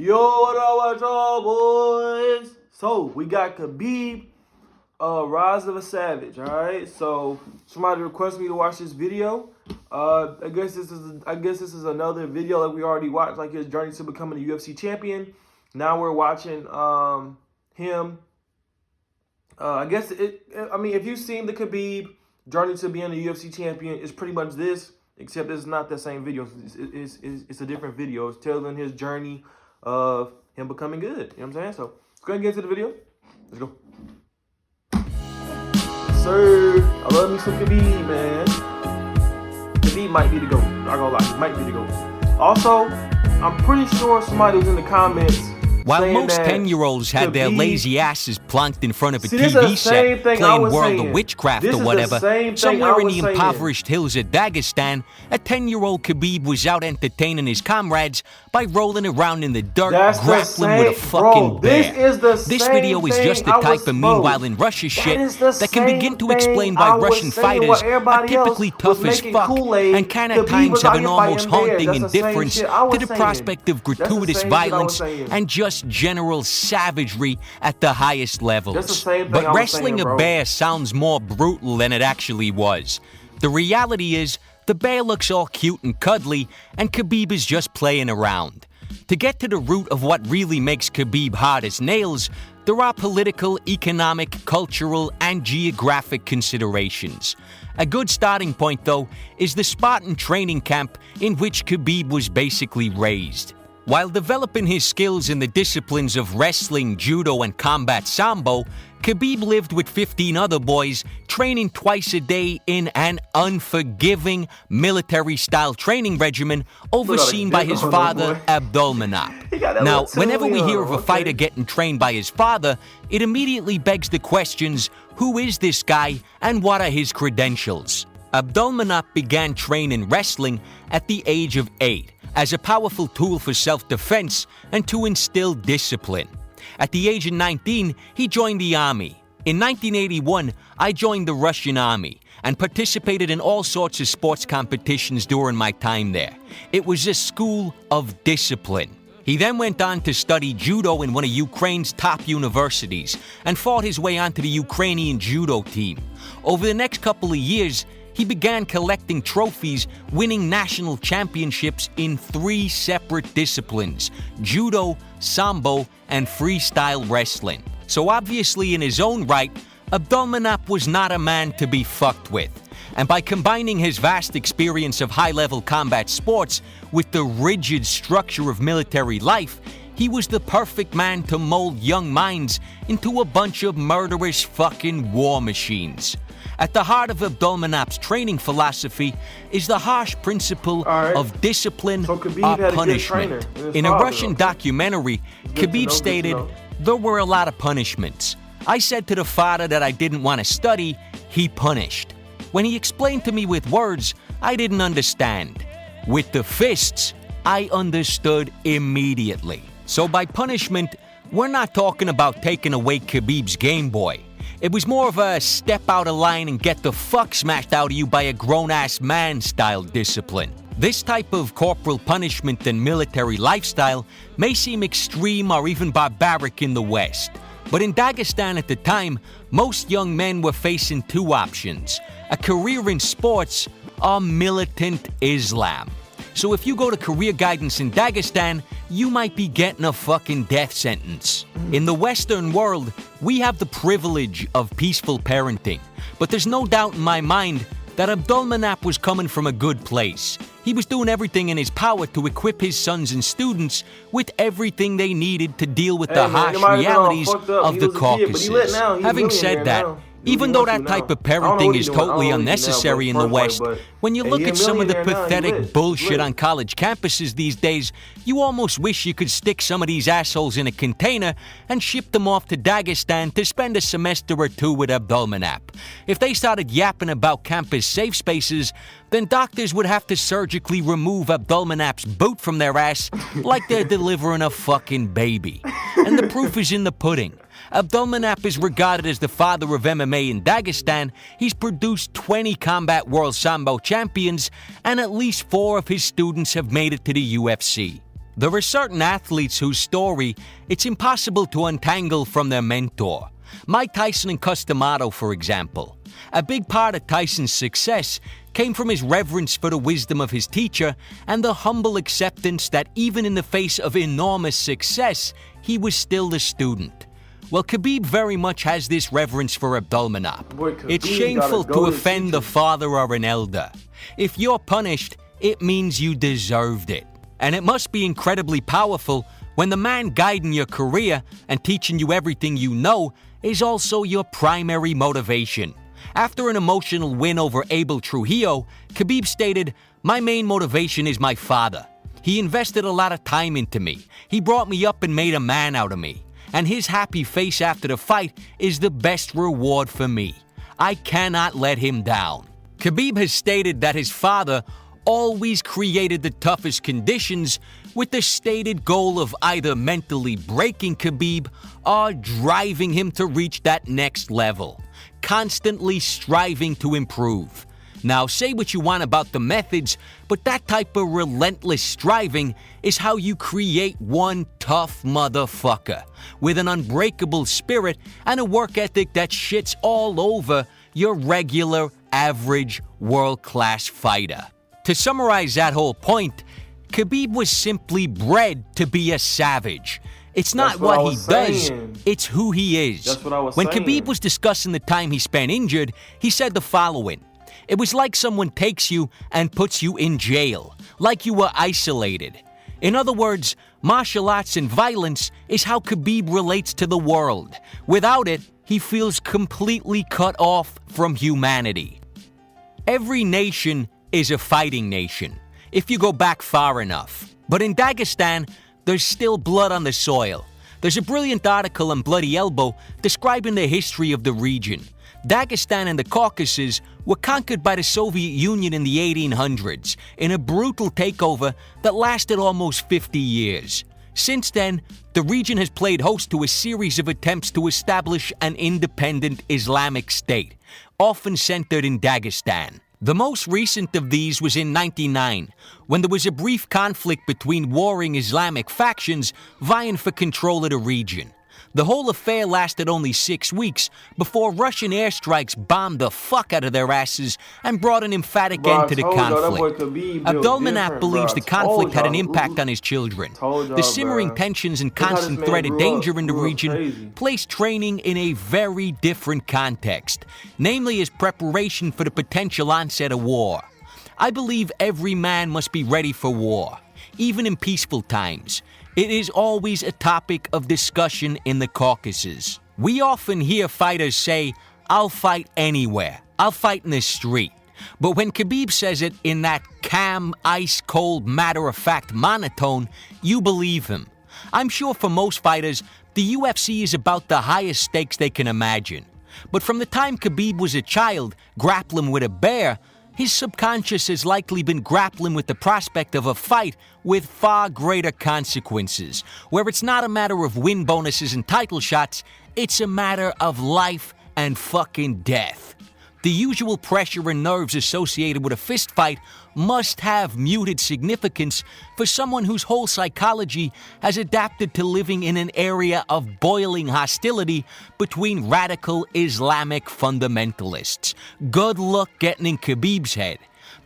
Yo, what's up, boys? So, we got Khabib, Rise of a Savage, alright? So, somebody requested me to watch this video. I guess this is another video like we already watched, like his journey to becoming a UFC champion. Now we're watching him. If you've seen the Khabib journey to being a UFC champion, it's pretty much this, except it's not the same video. It's a different video. It's telling his journey of him becoming good. You know what I'm saying? So let's go ahead and get into the video. Let's go. Sir, I love me some Khabib, man. Khabib might be the GOAT. Not gonna lie, he might be the GOAT. Also, I'm pretty sure somebody was in the comments while most 10-year-olds had their lazy asses plunked in front of a TV set playing World of Witchcraft or whatever, somewhere in the impoverished hills of Dagestan, a 10-year-old Khabib was out entertaining his comrades by rolling around in the dirt, grappling with a fucking bear. This video is just the type of meanwhile in Russia shit that can begin to explain why Russian fighters are typically tough as fuck and can at times have an almost haunting indifference to the prospect of gratuitous violence and just general savagery at the highest levels. But wrestling a bear sounds more brutal than it actually was. The reality is, the bear looks all cute and cuddly, and Khabib is just playing around. To get to the root of what really makes Khabib hard as nails, there are political, economic, cultural, and geographic considerations. A good starting point, though, is the Spartan training camp in which Khabib was basically raised. While developing his skills in the disciplines of wrestling, judo, and combat sambo, Khabib lived with 15 other boys, training twice a day in an unforgiving military-style training regimen overseen by his father, Abdulmanap. Now, whenever we hear of a fighter getting trained by his father, it immediately begs the questions, who is this guy and what are his credentials? Abdulmanap began training wrestling at the age of 8 as a powerful tool for self-defense and to instill discipline. At the age of 19, he joined the army. In 1981, I joined the Russian army and participated in all sorts of sports competitions during my time there. It was a school of discipline. He then went on to study judo in one of Ukraine's top universities and fought his way onto the Ukrainian judo team. Over the next couple of years, he began collecting trophies, winning national championships in 3 separate disciplines: judo, sambo, and freestyle wrestling. So obviously in his own right, Abdulmanap was not a man to be fucked with. And by combining his vast experience of high-level combat sports with the rigid structure of military life, he was the perfect man to mold young minds into a bunch of murderous fucking war machines. At the heart of Abdulmanap's training philosophy is the harsh principle of discipline or punishment. In a Russian documentary, Khabib stated, "There were a lot of punishments. I said to the father that I didn't want to study, he punished. When he explained to me with words, I didn't understand. With the fists, I understood immediately." So by punishment, we're not talking about taking away Khabib's Game Boy. It was more of a step out of line and get the fuck smashed out of you by a grown-ass man style discipline. This type of corporal punishment and military lifestyle may seem extreme or even barbaric in the West. But in Dagestan at the time, most young men were facing 2 options: a career in sports or militant Islam. So if you go to career guidance in Dagestan, you might be getting a fucking death sentence. In the Western world, we have the privilege of peaceful parenting. But there's no doubt in my mind that Abdulmanap was coming from a good place. He was doing everything in his power to equip his sons and students with everything they needed to deal with the harsh realities of the Caucasus. Having said that, even though that type of parenting is totally unnecessary in the West, when you look at some of the pathetic bullshit on college campuses these days, you almost wish you could stick some of these assholes in a container and ship them off to Dagestan to spend a semester or 2 with Abdulmanap. If they started yapping about campus safe spaces, then doctors would have to surgically remove Abdulmanap's boot from their ass like they're delivering a fucking baby. And the proof is in the pudding. Abdulmanap is regarded as the father of MMA in Dagestan. He's produced 20 Combat World Sambo champions, and at least 4 of his students have made it to the UFC. There are certain athletes whose story it's impossible to untangle from their mentor. Mike Tyson and Cus D'Amato, for example. A big part of Tyson's success came from his reverence for the wisdom of his teacher and the humble acceptance that even in the face of enormous success, he was still the student. Well, Khabib very much has this reverence for Abdulmanap. It's shameful to offend the father or an elder. If you're punished, it means you deserved it. And it must be incredibly powerful when the man guiding your career and teaching you everything you know is also your primary motivation. After an emotional win over Abel Trujillo, Khabib stated, "My main motivation is my father. He invested a lot of time into me. He brought me up and made a man out of me. And his happy face after the fight is the best reward for me. I cannot let him down." Khabib has stated that his father always created the toughest conditions with the stated goal of either mentally breaking Khabib or driving him to reach that next level, constantly striving to improve. Now, say what you want about the methods, but that type of relentless striving is how you create one tough motherfucker with an unbreakable spirit and a work ethic that shits all over your regular, average, world-class fighter. To summarize that whole point, Khabib was simply bred to be a savage. It's not what he does, it's who he is. That's what I was When saying. Khabib was discussing the time he spent injured, he said the following: "It was like someone takes you and puts you in jail, like you were isolated." In other words, martial arts and violence is how Khabib relates to the world. Without it, he feels completely cut off from humanity. Every nation is a fighting nation, if you go back far enough. But in Dagestan, there's still blood on the soil. There's a brilliant article on Bloody Elbow describing the history of the region. Dagestan and the Caucasus were conquered by the Soviet Union in the 1800s in a brutal takeover that lasted almost 50 years. Since then, the region has played host to a series of attempts to establish an independent Islamic state, often centered in Dagestan. The most recent of these was in 1999, when there was a brief conflict between warring Islamic factions vying for control of the region. The whole affair lasted only 6 weeks before Russian airstrikes bombed the fuck out of their asses and brought an emphatic end to the conflict. Abdulmanap believes the conflict had an impact on his children. The simmering tensions and constant threat of danger in the region placed training in a very different context, namely as preparation for the potential onset of war. I believe every man must be ready for war, even in peaceful times. It is always a topic of discussion in the Caucasus. We often hear fighters say, "I'll fight anywhere. I'll fight in the street." But when Khabib says it in that calm, ice-cold, matter-of-fact monotone, you believe him. I'm sure for most fighters, the UFC is about the highest stakes they can imagine. But from the time Khabib was a child, grappling with a bear, his subconscious has likely been grappling with the prospect of a fight with far greater consequences, where it's not a matter of win bonuses and title shots, it's a matter of life and fucking death. The usual pressure and nerves associated with a fist fight must have muted significance for someone whose whole psychology has adapted to living in an area of boiling hostility between radical Islamic fundamentalists. Good luck getting in Khabib's head.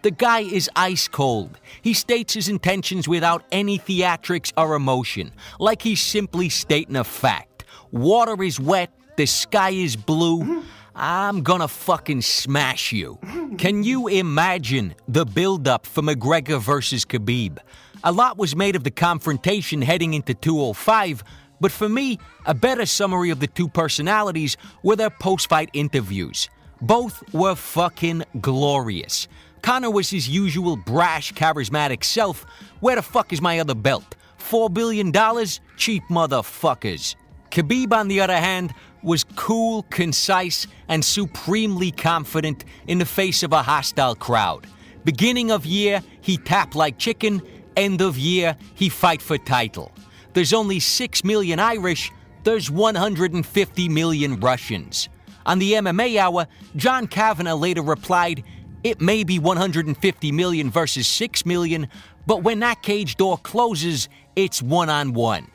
The guy is ice cold. He states his intentions without any theatrics or emotion, like he's simply stating a fact. Water is wet, the sky is blue. I'm gonna fucking smash you. Can you imagine the build-up for McGregor versus Khabib? A lot was made of the confrontation heading into 205, but for me, a better summary of the two personalities were their post-fight interviews. Both were fucking glorious. Conor was his usual brash, charismatic self. Where the fuck is my other belt? $4 billion? Cheap motherfuckers. Khabib, on the other hand, was cool, concise, and supremely confident in the face of a hostile crowd. Beginning of year, he tap like chicken. End of year, he fight for title. There's only 6 million Irish, there's 150 million Russians. On the MMA Hour, John Kavanagh later replied, "It may be 150 million versus 6 million, but when that cage door closes, It's one-on-one.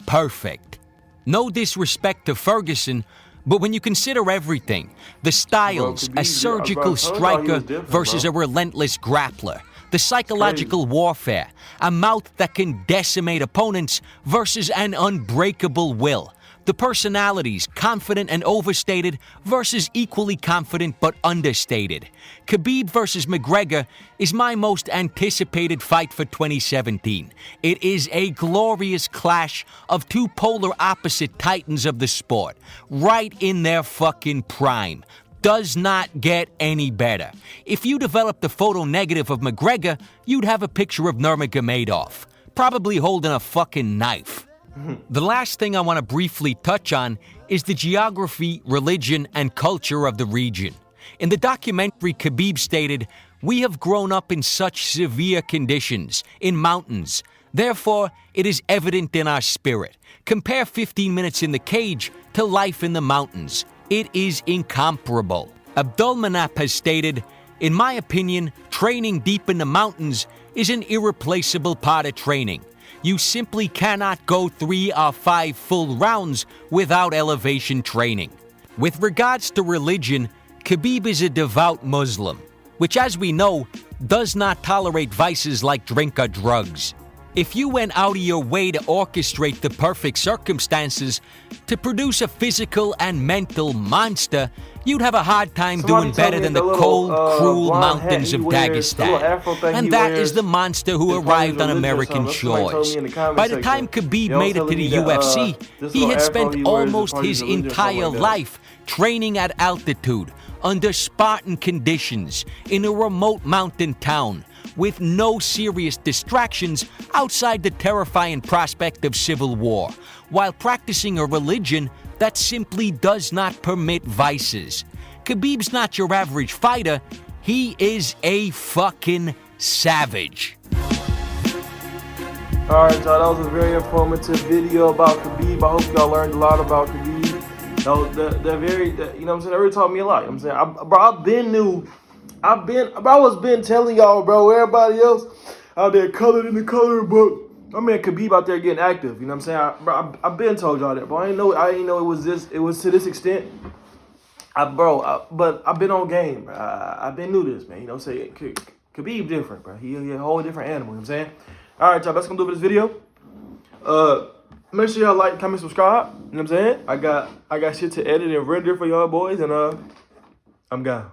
Perfect. No disrespect to Ferguson, but when you consider everything, the styles, a surgical striker versus a relentless grappler, the psychological warfare, a mouth that can decimate opponents versus an unbreakable will, the personalities, confident and overstated versus equally confident but understated. Khabib versus McGregor is my most anticipated fight for 2017. It is a glorious clash of two polar opposite titans of the sport, right in their fucking prime. Does not get any better. If you developed a photo negative of McGregor, you'd have a picture of Nurmagomedov, probably holding a fucking knife. The last thing I want to briefly touch on is the geography, religion, and culture of the region. In the documentary, Khabib stated, "We have grown up in such severe conditions, in mountains. Therefore, it is evident in our spirit. Compare 15 minutes in the cage to life in the mountains. It is incomparable." Abdulmanap has stated, "In my opinion, training deep in the mountains is an irreplaceable part of training. You simply cannot go 3 or 5 full rounds without elevation training." With regards to religion, Khabib is a devout Muslim, which, as we know, does not tolerate vices like drink or drugs. If you went out of your way to orchestrate the perfect circumstances to produce a physical and mental monster, you'd have a hard time doing better than the cold, cruel mountains of Dagestan. And that is the monster who arrived on American shores. By the time Khabib made it to the UFC, he had spent almost his entire life training at altitude, under Spartan conditions, in a remote mountain town, with no serious distractions outside the terrifying prospect of civil war, while practicing a religion that simply does not permit vices. Khabib's not your average fighter, he is a fucking savage. Alright, y'all, that was a very informative video about Khabib. I hope y'all learned a lot about Khabib. You know what I'm saying, that really taught me a lot. You know what I'm saying? I was been telling y'all, bro, everybody else out there colored in the coloring book. I mean, Khabib out there getting active. You know what I'm saying? I've been told y'all that, bro. I didn't know it was to this extent. But I've been on game, bro. I've been new to this, man. You know what I'm saying? Khabib different, bro. He a whole different animal. You know what I'm saying? All right, y'all, that's gonna do for this video. Make sure y'all like, comment, subscribe. You know what I'm saying? I got shit to edit and render for y'all boys, and I'm gone.